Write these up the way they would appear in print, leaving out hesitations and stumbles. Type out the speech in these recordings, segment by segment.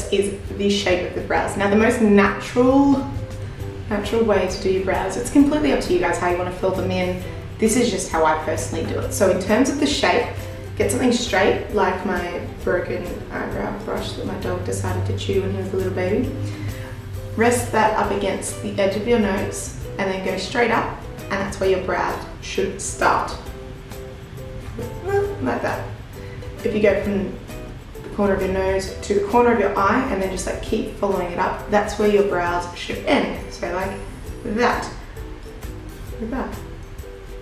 first is the shape of the brows. Now the most natural way to do your brows, it's completely up to you guys how you want to fill them in. This is just how I personally do it. So in terms of the shape, get something straight, like my broken eyebrow brush that my dog decided to chew when he was a little baby. Rest that up against the edge of your nose and then go straight up, and that's where your brows should start. Like that. If you go from the corner of your nose to the corner of your eye and then just like keep following it up, that's where your brows should end. So like that. Like that.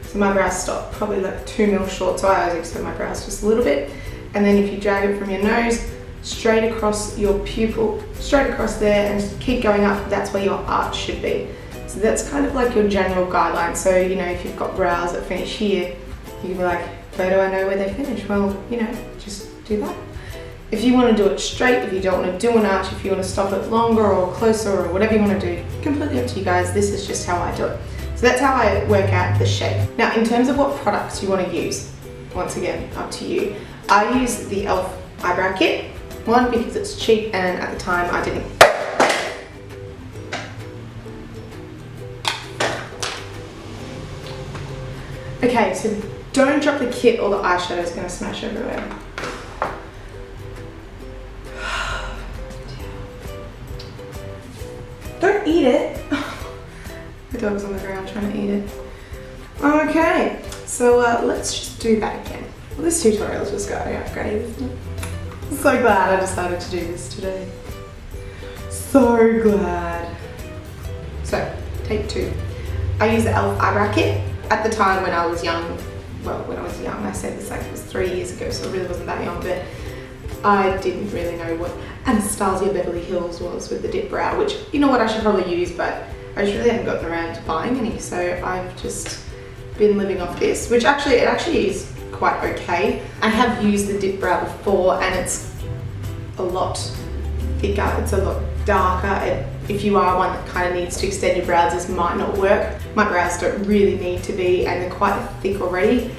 So my brows stop probably like 2 mil short, so I always extend my brows just a little bit. And then if you drag it from your nose straight across your pupil, straight across there, and just keep going up, that's where your arch should be. So that's kind of like your general guideline. So you know, if you've got brows that finish here, you can be like, where do I know where they finish? Well, you know, just do that. If you want to do it straight, if you don't want to do an arch, if you want to stop it longer or closer or whatever you want to do, completely up to you guys. This is just how I do it. So that's how I work out the shape. Now, in terms of what products you want to use, once again, up to you. I use the e.l.f. eyebrow kit. One, because it's cheap, and at the time I didn't. Okay, so don't drop the kit or the eyeshadow is going to smash everywhere. Don't eat it. The dog's on the ground trying to eat it. Okay, so let's just do that again. Well, this tutorial's just going out great, isn't it? I'm so glad I decided to do this today. So glad. So, take 2. I use the e.l.f. eyebrow kit. At the time when I was young, well, when I was young, I said this like it was 3 years ago, so it really wasn't that young, but I didn't really know what Anastasia Beverly Hills was with the dip brow, which, you know what, I should probably use, but I just really haven't gotten around to buying any, so I've just been living off this, which actually, it actually is quite okay. I have used the dip brow before, and it's a lot thicker, it's a lot darker. If you are one that kind of needs to extend your brows, this might not work. My brows don't really need to be, and they're quite thick already,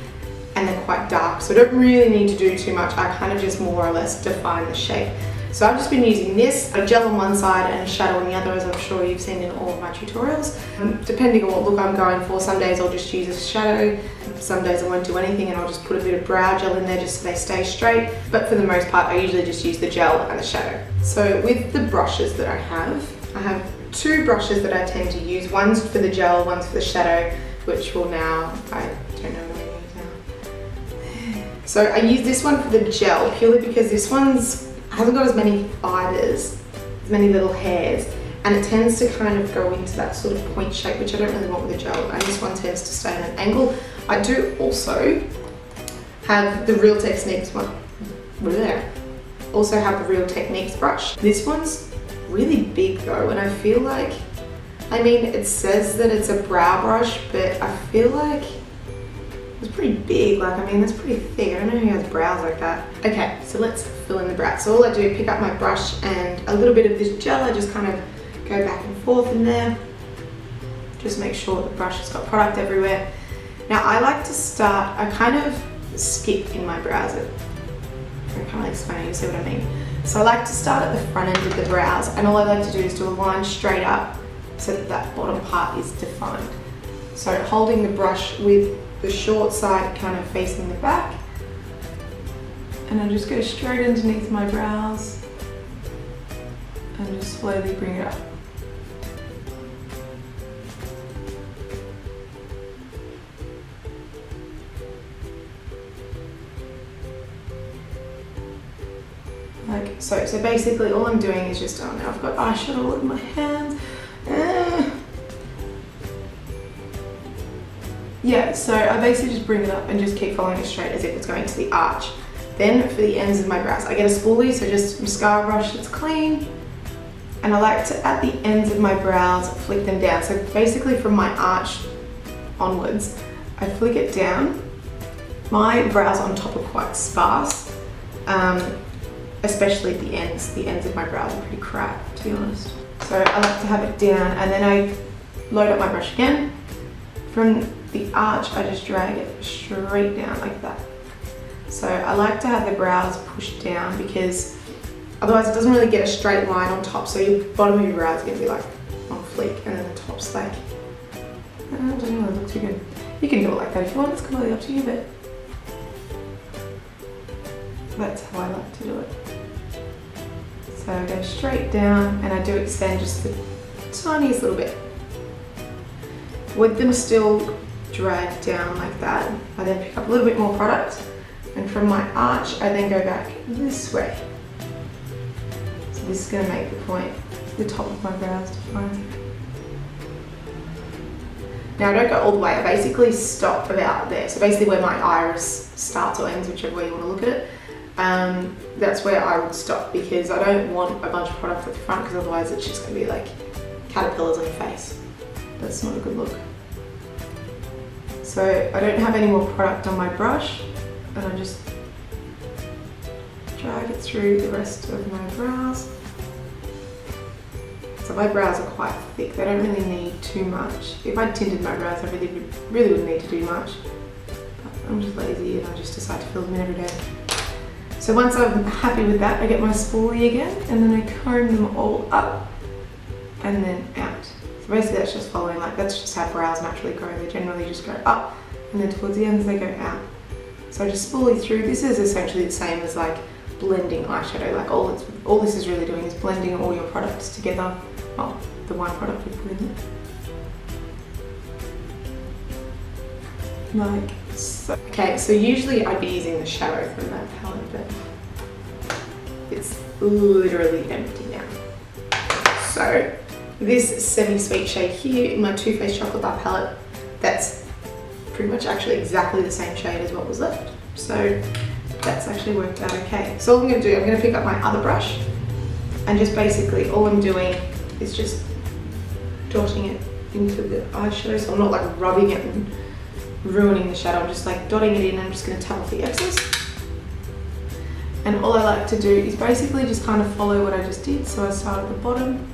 and they're quite dark, so I don't really need to do too much. I kind of just more or less define the shape. So I've just been using this, a gel on one side and a shadow on the other, as I'm sure you've seen in all of my tutorials. Depending on what look I'm going for, some days I'll just use a shadow, some days I won't do anything and I'll just put a bit of brow gel in there just so they stay straight. But for the most part, I usually just use the gel and the shadow. So with the brushes that I have 2 brushes that I tend to use. One's for the gel, one's for the shadow, which will now, I don't know what I use now. So I use this one for the gel purely because this one's hasn't got as many fibres, as many little hairs, and it tends to kind of go into that sort of point shape, which I don't really want with the gel, and this one tends to stay at an angle. I do also have the Real Techniques one. Also have the Real Techniques brush. This one's really big though, and I feel like, I mean, it says that it's a brow brush, but I feel like it's pretty big. Like, I mean, that's pretty thick. I don't know who has brows like that. Okay, so let's fill in the brow. So all I do, pick up my brush and a little bit of this gel. I just kind of go back and forth in there. Just make sure the brush has got product everywhere. Now I like to start, I kind of skip in my brows. I can't explain it, you see what I mean? So I like to start at the front end of the brows, and all I like to do is do a line straight up so that that bottom part is defined. So holding the brush with the short side kind of facing the back, and I just go straight underneath my brows and just slowly bring it up. Like so. So basically all I'm doing is just, oh now I've got eyeshadow all over my hands. Yeah, so I basically just bring it up and just keep following it straight as if it's going to the arch. Then for the ends of my brows, I get a spoolie, so just mascara brush that's clean. And I like to, at the ends of my brows, flick them down. So basically from my arch onwards, I flick it down. My brows on top are quite sparse, especially at the ends. The ends of my brows are pretty crap, to be honest. So I like to have it down, and then I load up my brush again. From the arch, I just drag it straight down like that. So I like to have the brows pushed down because Otherwise it doesn't really get a straight line on top, so your bottom of your brow is going to be like on fleek, and then the top's like, it doesn't really look too good. You can do it like that if you want, it's completely up to you, but that's how I like to do it. So I go straight down and I do extend just the tiniest little bit. With them still dragged down like that, I then pick up a little bit more product, and from my arch I then go back this way. So this is going to make the point, the top of my brows defined. Now I don't go all the way, I basically stop about there. So basically where my iris starts or ends, whichever way you want to look at it, that's where I would stop, because I don't want a bunch of product at the front, because otherwise it's just going to be like caterpillars on your face. That's not a good look. So I don't have any more product on my brush, and I just drag it through the rest of my brows. So my brows are quite thick, they don't really need too much. If I tinted my brows, I really wouldn't need to do much. But I'm just lazy and I just decide to fill them in every day. So once I'm happy with that, I get my spoolie again, and then I comb them all up and then out. So basically that's just following, like that's just how brows naturally grow. They generally just go up, and then towards the ends they go out. So I just spoolie through. This is essentially the same as like blending eyeshadow. Like all this is really doing is blending all your products together. Well, the one product we put in there. Like so. Okay, so usually I'd be using the shadow from that palette, but it's literally empty now. So this semi-sweet shade here in my Too Faced Chocolate Bar palette, that's pretty much actually exactly the same shade as what was left. So that's actually worked out okay. So all I'm going to do, I'm going to pick up my other brush, and just basically all I'm doing is just dotting it into the eyeshadow. So I'm not like rubbing it and ruining the shadow, I'm just like dotting it in. I'm just going to tap off the excess. And all I like to do is basically just kind of follow what I just did. So I start at the bottom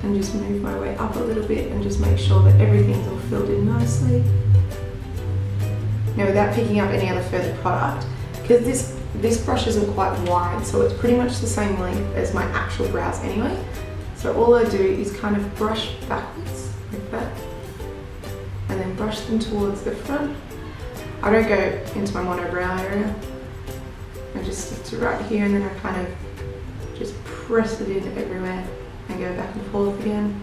and just move my way up a little bit and just make sure that everything's all filled in nicely. Now without picking up any other further product, because this brush isn't quite wide, so it's pretty much the same length as my actual brows anyway. So all I do is kind of brush backwards like that, and then brush them towards the front. I don't go into my monobrow area. I just stick to right here, and then I kind of just press it in everywhere and go back and forth again.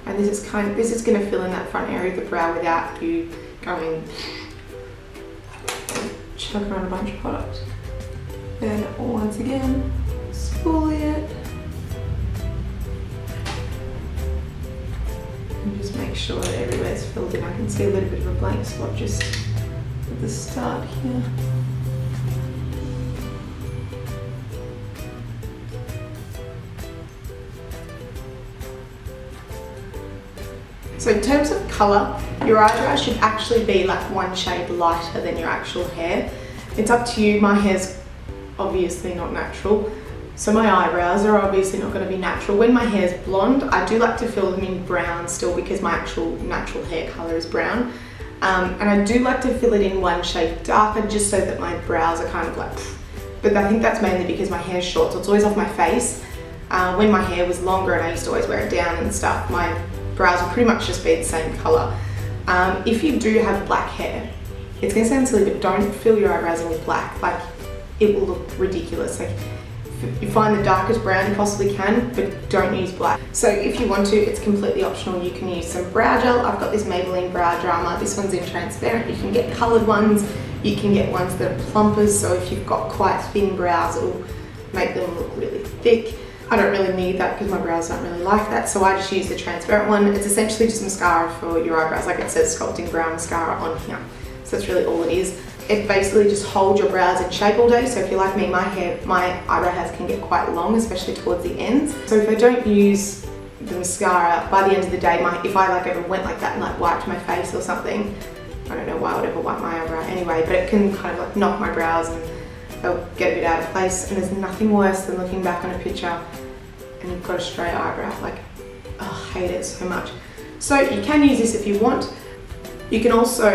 And this is going to fill in that front area of the brow without you going chuck around a bunch of product. Then once again, spoolie it. And just make sure that everywhere's filled in. I can see a little bit of a blank spot just at the start here. So in terms of colour, your eyebrow should actually be like one shade lighter than your actual hair. It's up to you. My hair's obviously not natural, so my eyebrows are obviously not going to be natural. When my hair's blonde, I do like to fill them in brown still, because my actual natural hair colour is brown. And I do like to fill it in one shade darker, just so that my brows are kind of like, but I think that's mainly because my hair's short, so it's always off my face. When my hair was longer and I used to always wear it down and stuff, my brows will pretty much just be the same colour. If you do have black hair, it's going to sound silly, but don't fill your eyebrows in with black. Like, it will look ridiculous. Like, you find the darkest brown you possibly can, but don't use black. So if you want to, it's completely optional. You can use some brow gel. I've got this Maybelline Brow Drama. This one's in transparent. You can get coloured ones. You can get ones that are plumpers, so if you've got quite thin brows, it'll make them look really thick. I don't really need that because my brows don't really like that, so I just use the transparent one. It's essentially just mascara for your eyebrows, like it says Sculpting Brow Mascara on here. So that's really all it is. It basically just holds your brows in shape all day. So if you're like me, my eyebrow hairs can get quite long, especially towards the ends. So if I don't use the mascara, by the end of the day, if I like ever went like that and like wiped my face or something, I don't know why I would ever wipe my eyebrow anyway, but it can kind of like knock my brows and they'll get a bit out of place. And there's nothing worse than looking back on a picture and you've got a straight eyebrow. Like, oh, I hate it so much. So you can use this if you want. You can also,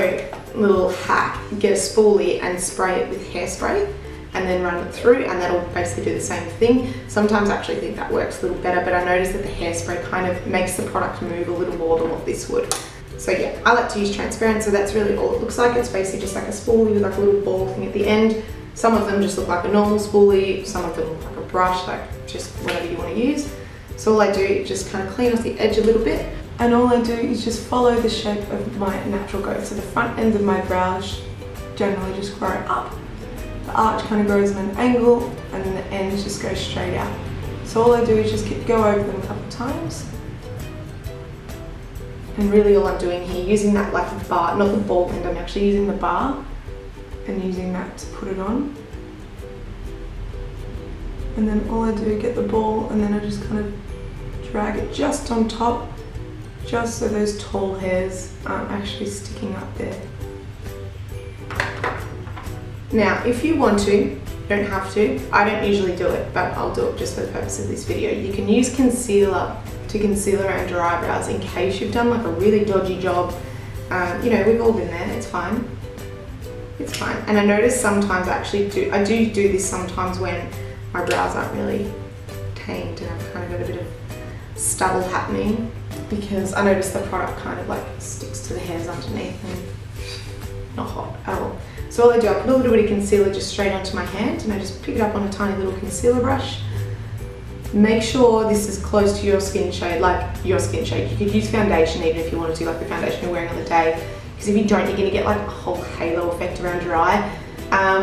little hack, get a spoolie and spray it with hairspray, and then run it through, and that'll basically do the same thing. Sometimes I actually think that works a little better, but I noticed that the hairspray kind of makes the product move a little more than what this would. So yeah, I like to use transparent, so that's really all it looks like. It's basically just like a spoolie with like a little ball thing at the end. Some of them just look like a normal spoolie, some of them look like a brush, like just whatever you want to use. So all I do is just kind of clean off the edge a little bit, and all I do is just follow the shape of my natural growth. So the front end of my brows generally just grow up. The arch kind of grows at an angle, and then the ends just go straight out. So all I do is just go over them a couple of times. And really all I'm doing here, using that like a bar, not the ball end, I'm actually using the bar and using that to put it on. And then all I do, get the ball, and then I just kind of drag it just on top, just so those tall hairs aren't actually sticking up there. Now, if you want to, you don't have to. I don't usually do it, but I'll do it just for the purpose of this video. You can use concealer to conceal around your eyebrows in case you've done like a really dodgy job. You know, we've all been there, it's fine. It's fine. And I notice sometimes I do this sometimes when my brows aren't really tamed and I've kind of got a bit of stubble happening, because I notice the product kind of like sticks to the hairs underneath and not hot at all. So all I do, I put a little bit of concealer just straight onto my hand, and I just pick it up on a tiny little concealer brush. Make sure this is close to your skin shade, like your skin shade. You could use foundation even if you wanted to, like the foundation you're wearing on the day, because if you don't, you're going to get like a whole halo effect around your eye,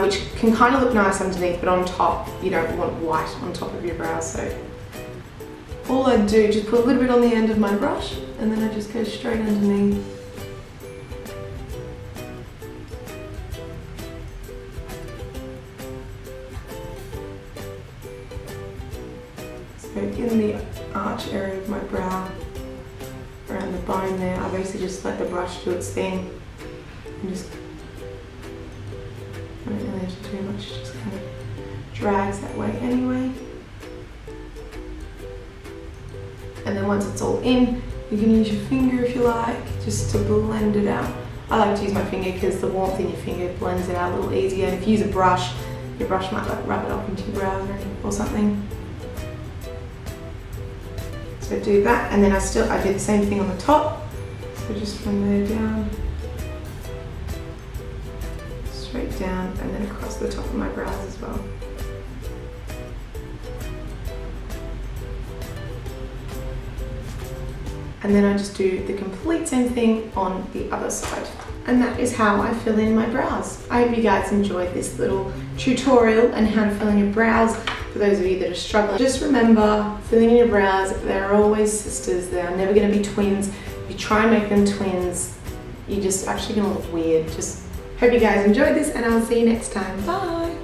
which can kind of look nice underneath, but on top, you don't want white on top of your brows. So all I do, just put a little bit on the end of my brush, and then I just go straight underneath. So in the arch area of my brow, around the bone there, I basically just let the brush do its thing, and just, I don't really have to do much, it just kind of drags that way anyway. And then once it's all in, you can use your finger if you like, just to blend it out. I like to use my finger because the warmth in your finger blends it out a little easier. And if you use a brush, your brush might like rub it off into your brows or something. So do that, and then I do the same thing on the top. So just from there down, straight down, and then across the top of my brows as well. And then I just do the complete same thing on the other side. And that is how I fill in my brows. I hope you guys enjoyed this little tutorial on how to fill in your brows. For those of you that are struggling, just remember, filling in your brows, they're always sisters. They are never going to be twins. If you try and make them twins, you're just actually going to look weird. Just hope you guys enjoyed this, and I'll see you next time. Bye!